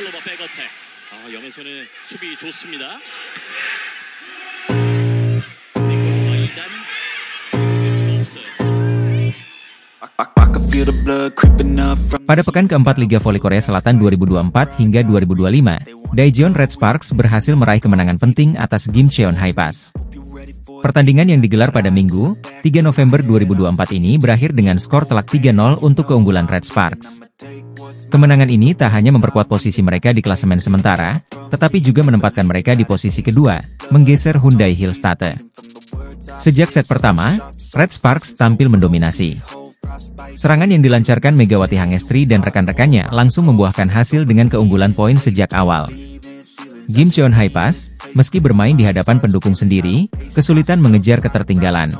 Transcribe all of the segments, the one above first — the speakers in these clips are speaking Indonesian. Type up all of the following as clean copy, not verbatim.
클로버 백어택. 영에서는 수비 좋습니다. Pada pekan keempat Liga Voli Korea Selatan 2024 hingga 2025, Daejeon Red Sparks berhasil meraih kemenangan penting atas Gimcheon Haepas. Pertandingan yang digelar pada Minggu, 3 November 2024 ini berakhir dengan skor telak 3-0 untuk keunggulan Red Sparks. Kemenangan ini tak hanya memperkuat posisi mereka di klasemen sementara, tetapi juga menempatkan mereka di posisi kedua, menggeser Hyundai Hillstatte. Sejak set pertama, Red Sparks tampil mendominasi. Serangan yang dilancarkan Megawati Hangestri dan rekan-rekannya langsung membuahkan hasil dengan keunggulan poin sejak awal. Gimcheon Haepas, meski bermain di hadapan pendukung sendiri, kesulitan mengejar ketertinggalan.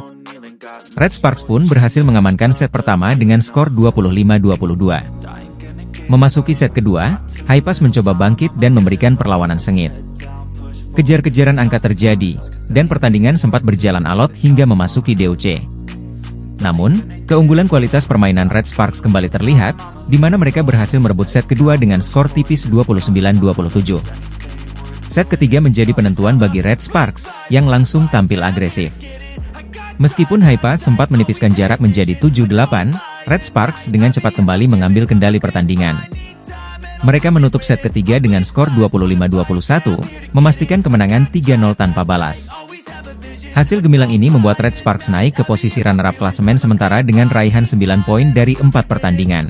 Red Sparks pun berhasil mengamankan set pertama dengan skor 25-22. Memasuki set kedua, Haepas mencoba bangkit dan memberikan perlawanan sengit. Kejar-kejaran angka terjadi, dan pertandingan sempat berjalan alot hingga memasuki DOC. Namun, keunggulan kualitas permainan Red Sparks kembali terlihat, di mana mereka berhasil merebut set kedua dengan skor tipis 29-27. Set ketiga menjadi penentuan bagi Red Sparks, yang langsung tampil agresif. Meskipun Haepas sempat menipiskan jarak menjadi 7-8, Red Sparks dengan cepat kembali mengambil kendali pertandingan. Mereka menutup set ketiga dengan skor 25-21, memastikan kemenangan 3-0 tanpa balas. Hasil gemilang ini membuat Red Sparks naik ke posisi runner-up klasemen sementara dengan raihan 9 poin dari 4 pertandingan.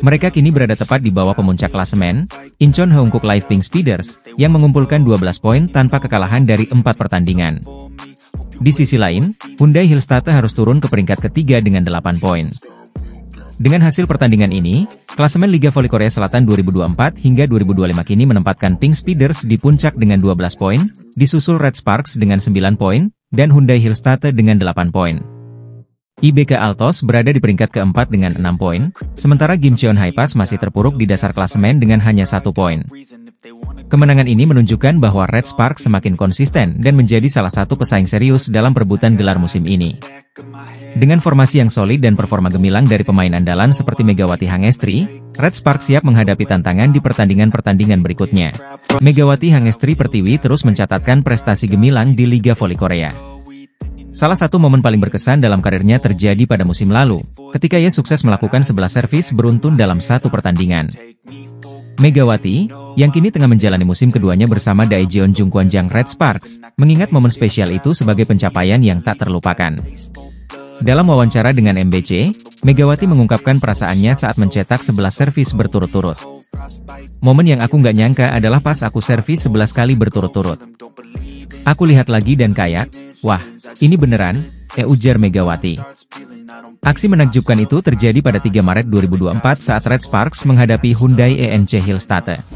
Mereka kini berada tepat di bawah pemuncak klasemen, Incheon Heungkuk Live Pink Speeders, yang mengumpulkan 12 poin tanpa kekalahan dari 4 pertandingan. Di sisi lain, Hyundai Hillstatte harus turun ke peringkat ketiga dengan 8 poin. Dengan hasil pertandingan ini, klasemen Liga Voli Korea Selatan 2024 hingga 2025 kini menempatkan Pink Speeders di puncak dengan 12 poin, disusul Red Sparks dengan 9 poin, dan Hyundai Hillstatte dengan 8 poin. IBK Altos berada di peringkat keempat dengan 6 poin, sementara Gimcheon Haepas masih terpuruk di dasar klasemen dengan hanya 1 poin. Kemenangan ini menunjukkan bahwa Red Sparks semakin konsisten dan menjadi salah satu pesaing serius dalam perebutan gelar musim ini. Dengan formasi yang solid dan performa gemilang dari pemain andalan seperti Megawati Hangestri, Red Sparks siap menghadapi tantangan di pertandingan-pertandingan berikutnya. Megawati Hangestri Pertiwi terus mencatatkan prestasi gemilang di Liga Voli Korea. Salah satu momen paling berkesan dalam karirnya terjadi pada musim lalu, ketika ia sukses melakukan 11 servis beruntun dalam satu pertandingan. Megawati, yang kini tengah menjalani musim keduanya bersama Daejeon Jungkwanjang Red Sparks, mengingat momen spesial itu sebagai pencapaian yang tak terlupakan. Dalam wawancara dengan MBC, Megawati mengungkapkan perasaannya saat mencetak 11 servis berturut-turut. Momen yang aku nggak nyangka adalah pas aku servis 11 kali berturut-turut. Aku lihat lagi dan kayak, wah, ini beneran, ujar Megawati. Aksi menakjubkan itu terjadi pada 3 Maret 2024 saat Red Sparks menghadapi Hyundai ENC Hillstatte.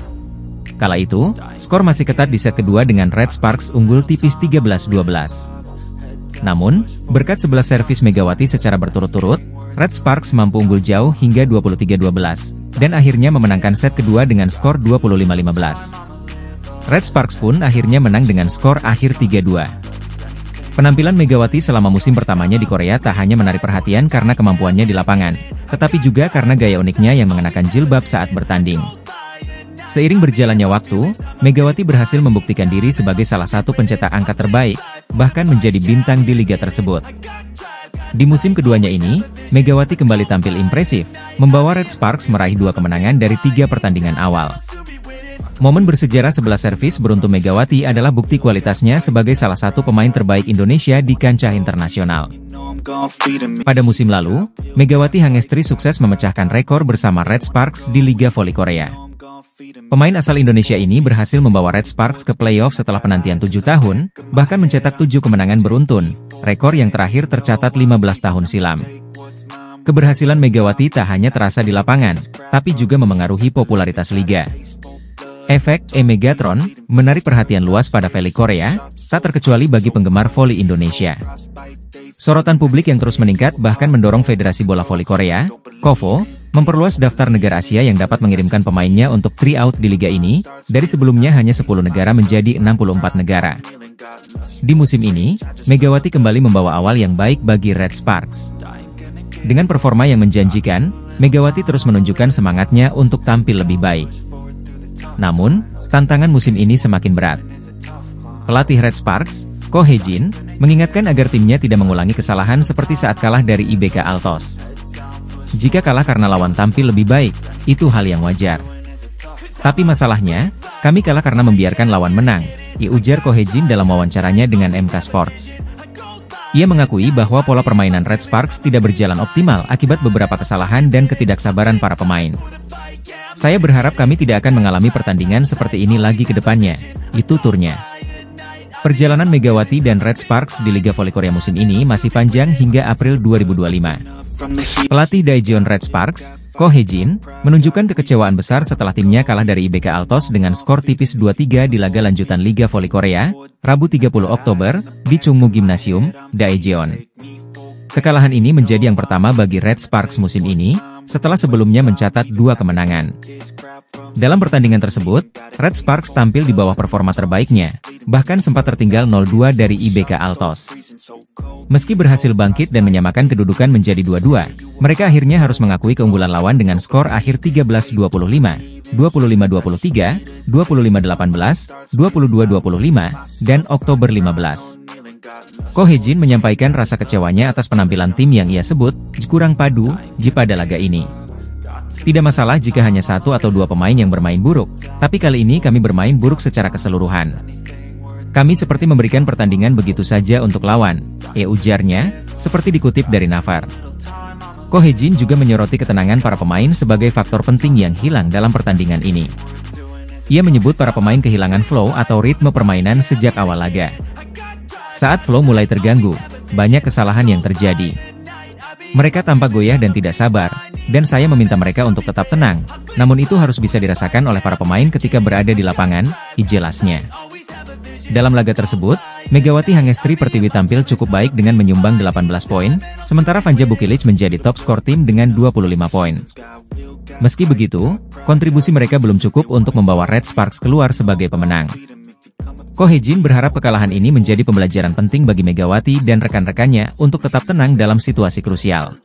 Kala itu, skor masih ketat di set kedua dengan Red Sparks unggul tipis 13-12. Namun, berkat 11 servis Megawati secara berturut-turut, Red Sparks mampu unggul jauh hingga 23-12, dan akhirnya memenangkan set kedua dengan skor 25-15. Red Sparks pun akhirnya menang dengan skor akhir 3-2. Penampilan Megawati selama musim pertamanya di Korea tak hanya menarik perhatian karena kemampuannya di lapangan, tetapi juga karena gaya uniknya yang mengenakan jilbab saat bertanding. Seiring berjalannya waktu, Megawati berhasil membuktikan diri sebagai salah satu pencetak angka terbaik, bahkan menjadi bintang di liga tersebut. Di musim keduanya ini, Megawati kembali tampil impresif, membawa Red Sparks meraih 2 kemenangan dari 3 pertandingan awal. Momen bersejarah 11 servis beruntung Megawati adalah bukti kualitasnya sebagai salah satu pemain terbaik Indonesia di kancah internasional. Pada musim lalu, Megawati Hangestri sukses memecahkan rekor bersama Red Sparks di Liga Voli Korea. Pemain asal Indonesia ini berhasil membawa Red Sparks ke playoff setelah penantian 7 tahun, bahkan mencetak 7 kemenangan beruntun, rekor yang terakhir tercatat 15 tahun silam. Keberhasilan Megawati tak hanya terasa di lapangan, tapi juga memengaruhi popularitas liga. Efek Megatron menarik perhatian luas pada voli Korea, tak terkecuali bagi penggemar voli Indonesia. Sorotan publik yang terus meningkat bahkan mendorong Federasi Bola Voli Korea, KOVO, memperluas daftar negara Asia yang dapat mengirimkan pemainnya untuk tryout di liga ini, dari sebelumnya hanya 10 negara menjadi 64 negara. Di musim ini, Megawati kembali membawa awal yang baik bagi Red Sparks. Dengan performa yang menjanjikan, Megawati terus menunjukkan semangatnya untuk tampil lebih baik. Namun, tantangan musim ini semakin berat. Pelatih Red Sparks, Ko Hee-jin, mengingatkan agar timnya tidak mengulangi kesalahan seperti saat kalah dari IBK Altos. Jika kalah karena lawan tampil lebih baik, itu hal yang wajar. Tapi masalahnya, kami kalah karena membiarkan lawan menang, ujar Ko Hee-jin dalam wawancaranya dengan MK Sports. Ia mengakui bahwa pola permainan Red Sparks tidak berjalan optimal akibat beberapa kesalahan dan ketidaksabaran para pemain. Saya berharap kami tidak akan mengalami pertandingan seperti ini lagi ke depannya, itu turnya. Perjalanan Megawati dan Red Sparks di Liga Voli Korea musim ini masih panjang hingga April 2025. Pelatih Daejeon Red Sparks, Ko Hee-jin, menunjukkan kekecewaan besar setelah timnya kalah dari IBK Altos dengan skor tipis 2-3 di laga lanjutan Liga Voli Korea, Rabu 30 Oktober, di Chungmu Gymnasium, Daejeon. Kekalahan ini menjadi yang pertama bagi Red Sparks musim ini, setelah sebelumnya mencatat 2 kemenangan. Dalam pertandingan tersebut, Red Sparks tampil di bawah performa terbaiknya, bahkan sempat tertinggal 0-2 dari IBK Altos. Meski berhasil bangkit dan menyamakan kedudukan menjadi 2-2, mereka akhirnya harus mengakui keunggulan lawan dengan skor akhir 13-25, 25-23, 25-18, 22-25, dan Oktober 15. Ko Hee-jin menyampaikan rasa kecewanya atas penampilan tim yang ia sebut kurang padu pada laga ini. Tidak masalah jika hanya 1 atau 2 pemain yang bermain buruk, tapi kali ini kami bermain buruk secara keseluruhan. Kami seperti memberikan pertandingan begitu saja untuk lawan, ujarnya, seperti dikutip dari Naver. Ko Hee-jin juga menyoroti ketenangan para pemain sebagai faktor penting yang hilang dalam pertandingan ini. Ia menyebut para pemain kehilangan flow atau ritme permainan sejak awal laga. Saat flow mulai terganggu, banyak kesalahan yang terjadi. Mereka tampak goyah dan tidak sabar, dan saya meminta mereka untuk tetap tenang, namun itu harus bisa dirasakan oleh para pemain ketika berada di lapangan, jelasnya. Dalam laga tersebut, Megawati Hangestri Pertiwi tampil cukup baik dengan menyumbang 18 poin, sementara Vanja Bukilic menjadi top skor tim dengan 25 poin. Meski begitu, kontribusi mereka belum cukup untuk membawa Red Sparks keluar sebagai pemenang. Ko Hee-jin berharap kekalahan ini menjadi pembelajaran penting bagi Megawati dan rekan-rekannya untuk tetap tenang dalam situasi krusial.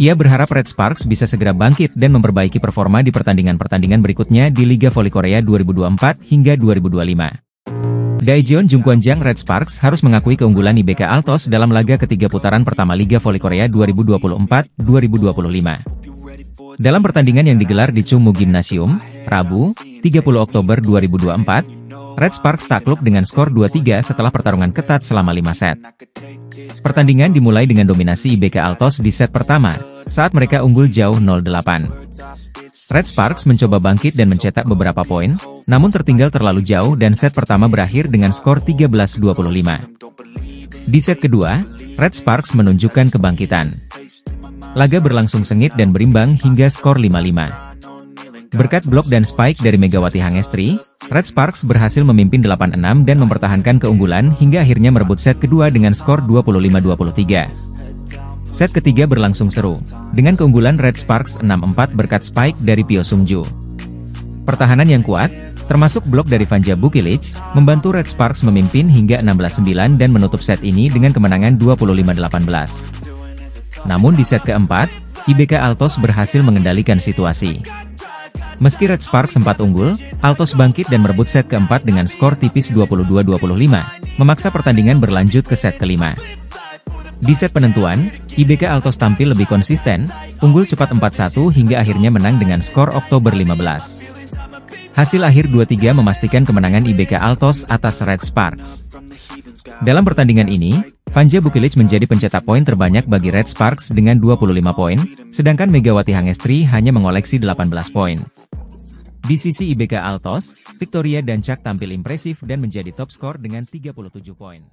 Ia berharap Red Sparks bisa segera bangkit dan memperbaiki performa di pertandingan-pertandingan berikutnya di Liga Voli Korea 2024 hingga 2025. Daejeon Jungkwanjang Red Sparks harus mengakui keunggulan IBK Altos dalam laga ketiga putaran pertama Liga Voli Korea 2024-2025. Dalam pertandingan yang digelar di Chungmu Gymnasium, Rabu, 30 Oktober 2024, Red Sparks takluk dengan skor 2-3 setelah pertarungan ketat selama 5 set. Pertandingan dimulai dengan dominasi IBK Altos di set pertama, saat mereka unggul jauh 0-8. Red Sparks mencoba bangkit dan mencetak beberapa poin, namun tertinggal terlalu jauh dan set pertama berakhir dengan skor 13-25. Di set kedua, Red Sparks menunjukkan kebangkitan. Laga berlangsung sengit dan berimbang hingga skor 5-5. Berkat blok dan spike dari Megawati Hangestri, Red Sparks berhasil memimpin 8-6 dan mempertahankan keunggulan hingga akhirnya merebut set kedua dengan skor 25-23. Set ketiga berlangsung seru, dengan keunggulan Red Sparks 6-4 berkat spike dari Pyo Sung-ju. Pertahanan yang kuat, termasuk blok dari Vanja Bukilic, membantu Red Sparks memimpin hingga 16-9 dan menutup set ini dengan kemenangan 25-18. Namun di set keempat, IBK Altos berhasil mengendalikan situasi. Meski Red Sparks sempat unggul, Altos bangkit dan merebut set keempat dengan skor tipis 22-25, memaksa pertandingan berlanjut ke set kelima. Di set penentuan, IBK Altos tampil lebih konsisten, unggul cepat 4-1 hingga akhirnya menang dengan skor Oktober 15. Hasil akhir 2-3 memastikan kemenangan IBK Altos atas Red Sparks. Dalam pertandingan ini, Vanja Bukilic menjadi pencetak poin terbanyak bagi Red Sparks dengan 25 poin, sedangkan Megawati Hangestri hanya mengoleksi 18 poin. Di sisi IBK Altos, Victoria Dancak tampil impresif dan menjadi top skor dengan 37 poin.